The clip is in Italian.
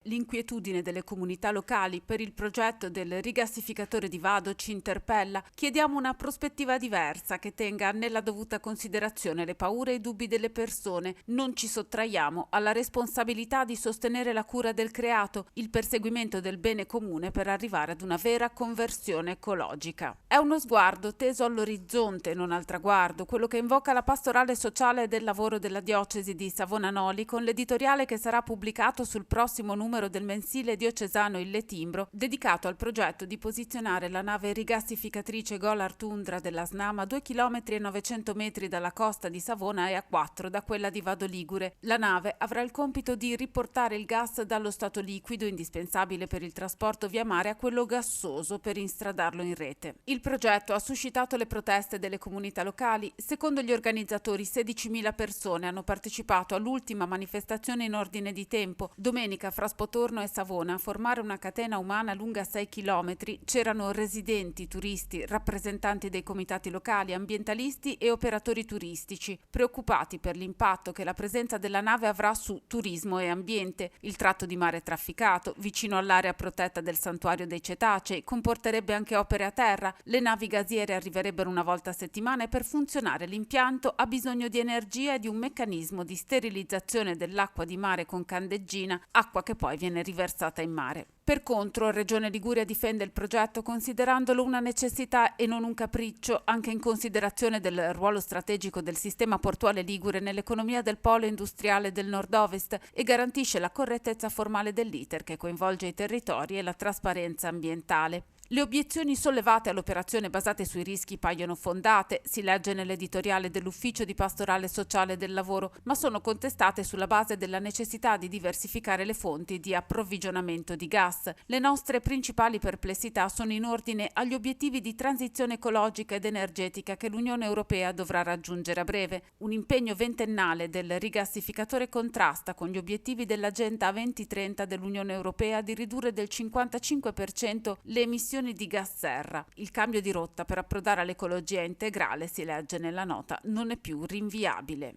L'inquietudine delle comunità locali per il progetto del rigassificatore di Vado ci interpella. Chiediamo una prospettiva diversa che tenga nella dovuta considerazione le paure e i dubbi delle persone. Non ci sottraiamo alla responsabilità di sostenere la cura del creato, il perseguimento del bene comune per arrivare ad una vera conversione ecologica. È uno sguardo teso all'orizzonte, non al traguardo, quello che invoca la pastorale sociale del lavoro della diocesi di Savona-Noli con l'editoriale che sarà pubblicato sul prossimo numero del mensile diocesano Il Letimbro, dedicato al progetto di posizionare la nave rigassificatrice Golar Tundra della SNAM a 2 km e 900 metri dalla costa di Savona e a 4 da quella di Vado Ligure. La nave avrà il compito di riportare il gas dallo stato liquido, indispensabile per il trasporto via mare, a quello gassoso per instradarlo in rete. Il progetto ha suscitato le proteste delle comunità locali. Secondo gli organizzatori, 16.000 persone hanno partecipato all'ultima manifestazione in ordine di tempo. Domenica fra Spotorno e Savona a formare una catena umana lunga 6 km c'erano residenti, turisti, rappresentanti dei comitati locali, ambientalisti e operatori turistici, preoccupati per l'impatto che la presenza della nave avrà su turismo e ambiente. Il tratto di mare trafficato, vicino all'area protetta del santuario dei cetacei, comporterebbe anche opere a terra. Le navi gasiere arriverebbero una volta a settimana e per funzionare l'impianto ha bisogno di energia e di un meccanismo di sterilizzazione dell'acqua di mare con candeggina, acqua che poi viene riversata in mare. Per contro, Regione Liguria difende il progetto considerandolo una necessità e non un capriccio, anche in considerazione del ruolo strategico del sistema portuale ligure nell'economia del polo industriale del nord-ovest e garantisce la correttezza formale dell'iter che coinvolge i territori e la trasparenza ambientale. Le obiezioni sollevate all'operazione basate sui rischi paiono fondate, si legge nell'editoriale dell'Ufficio di Pastorale Sociale del Lavoro, ma sono contestate sulla base della necessità di diversificare le fonti di approvvigionamento di gas. Le nostre principali perplessità sono in ordine agli obiettivi di transizione ecologica ed energetica che l'Unione Europea dovrà raggiungere a breve. Un impegno ventennale del rigassificatore contrasta con gli obiettivi dell'Agenda 2030 dell'Unione Europea di ridurre del 55% le emissioni di gas serra. Il cambio di rotta per approdare all'ecologia integrale, si legge nella nota, non è più rinviabile.